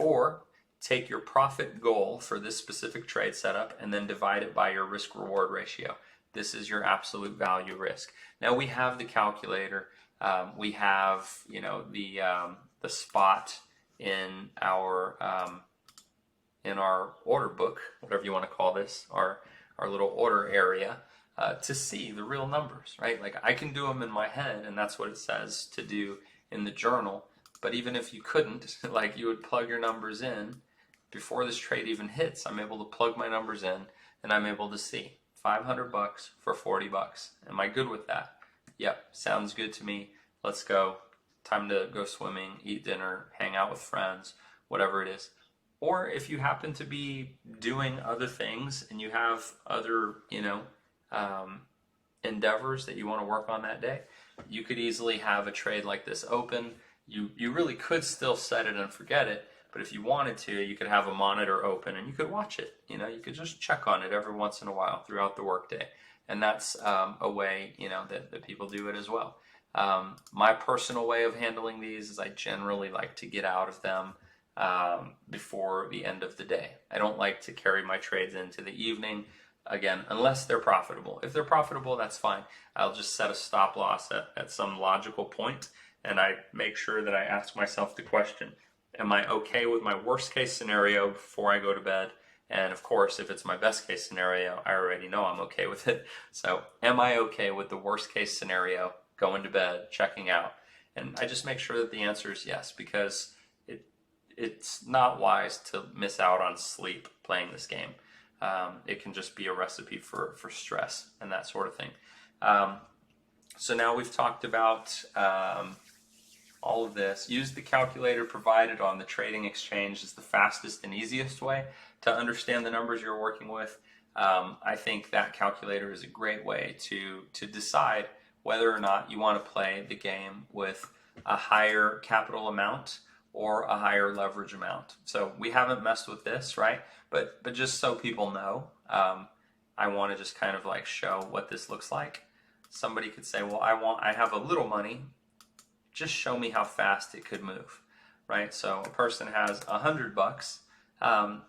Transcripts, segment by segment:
Or take your profit goal for this specific trade setup and then divide it by your risk reward ratio. This is your absolute value risk. Now we have the calculator. We have, the spot in our order book, whatever you want to call this, our little order area, to see the real numbers, right? Like I can do them in my head, and that's what it says to do in the journal. But even if you couldn't, like you would plug your numbers in before this trade even hits, I'm able to plug my numbers in, and I'm able to see $500 for $40. Am I good with that? Yep, sounds good to me. Let's go. Time to go swimming, eat dinner, hang out with friends, whatever it is. Or if you happen to be doing other things and you have other, endeavors that you want to work on that day, you could easily have a trade like this open. You really could still set it and forget it, but if you wanted to, you could have a monitor open and you could watch it. You could just check on it every once in a while throughout the workday. And that's a way, that people do it as well. My personal way of handling these is I generally like to get out of them before the end of the day. I don't like to carry my trades into the evening, again, unless they're profitable. If they're profitable, that's fine. I'll just set a stop loss at some logical point, and I make sure that I ask myself the question, am I okay with my worst case scenario before I go to bed? And of course, if it's my best case scenario, I already know I'm okay with it. So am I okay with the worst case scenario, going to bed, checking out? And I just make sure that the answer is yes, because it's not wise to miss out on sleep playing this game. It can just be a recipe for stress and that sort of thing. So now we've talked about all of this. Use the calculator provided on the trading exchange is the fastest and easiest way to understand the numbers you're working with. I think that calculator is a great way to decide whether or not you want to play the game with a higher capital amount or a higher leverage amount. So we haven't messed with this, right? But just so people know, I want to just kind of like show what this looks like. Somebody could say, well, I have a little money. Just show me how fast it could move, right? So a person has $100,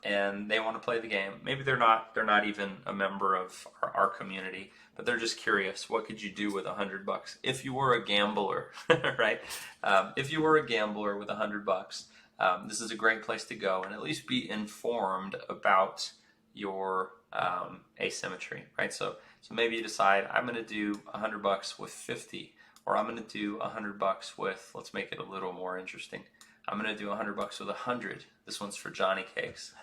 and they want to play the game. Maybe they're not even a member of our community, but they're just curious. What could you do with $100 if you were a gambler, right? If you were a gambler with $100, this is a great place to go and at least be informed about your asymmetry, right? So maybe you decide I'm going to do $100 with 50, or I'm going to do $100 with, let's make it a little more interesting. I'm going to do $100 with 100. This one's for Johnny Cakes.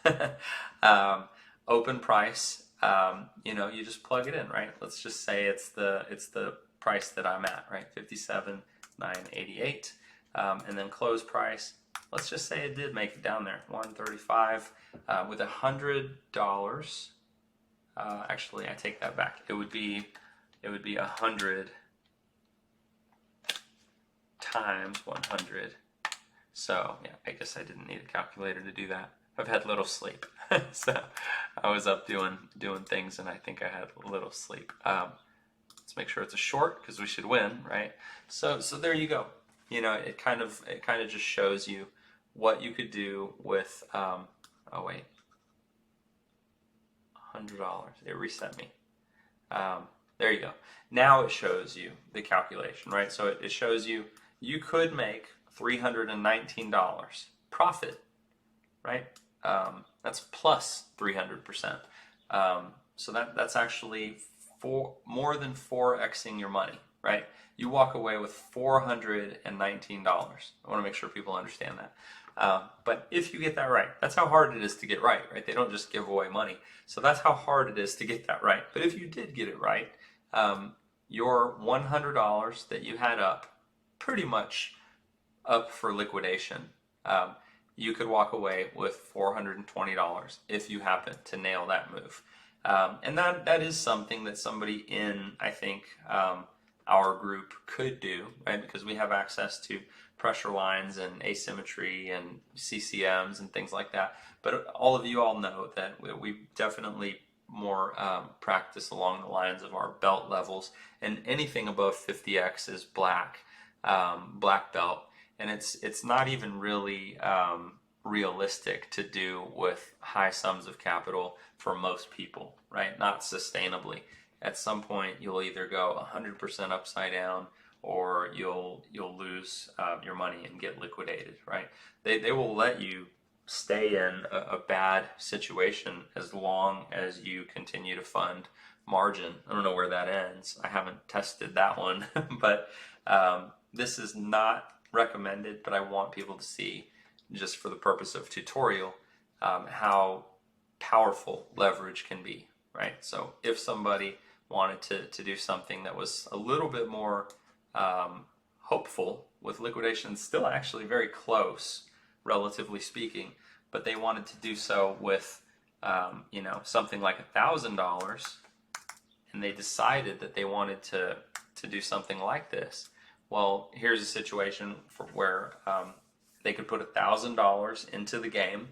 Open price. You just plug it in, right? Let's just say it's the price that I'm at, right? 57,988. And then close price. Let's just say it did make it down there, 135. With $100. Actually, I take that back. It would be 100 times 100. So yeah, I guess I didn't need a calculator to do that. I've had little sleep, so I was up doing things, and I think I had little sleep. Let's make sure it's a short because we should win, right? So there you go. It kind of just shows you what you could do with. Oh wait, $100. It reset me. There you go. Now it shows you the calculation, right? So it shows you could make $319 profit, right? That's plus 300%. So that's actually more than 4xing your money, right? You walk away with $419. I want to make sure people understand that. But if you get that right, that's how hard it is to get right? They don't just give away money. So that's how hard it is to get that right. But if you did get it right, your $100 that you had up, pretty much up for liquidation, you could walk away with $420 if you happen to nail that move. And that is something that somebody in, I think, our group could do, right? Because we have access to pressure lines and asymmetry and CCMs and things like that. But all of you all know that we definitely more practice along the lines of our belt levels, and anything above 50x is black belt. And it's not even really realistic to do with high sums of capital for most people, right? Not sustainably. At some point, you'll either go 100% upside down, or you'll lose your money and get liquidated, right? They will let you stay in a bad situation as long as you continue to fund margin. I don't know where that ends. I haven't tested that one, but this is not recommended, but I want people to see, just for the purpose of tutorial, how powerful leverage can be, right? So if somebody wanted to do something that was a little bit more hopeful, with liquidation still actually very close, relatively speaking, but they wanted to do so with something like $1,000, and they decided that they wanted to do something like this. Well, here's a situation where they could put $1,000 into the game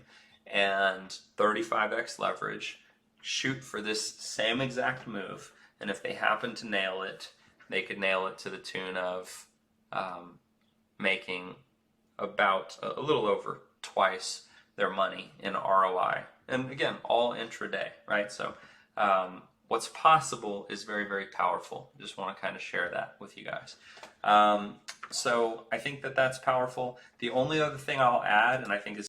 and 35x leverage, shoot for this same exact move, and if they happen to nail it, they could nail it to the tune of making about a little over twice their money in ROI. And again, all intraday, right? So what's possible is very, very powerful. Just want to kind of share that with you guys. So I think that that's powerful. The only other thing I'll add, and I think is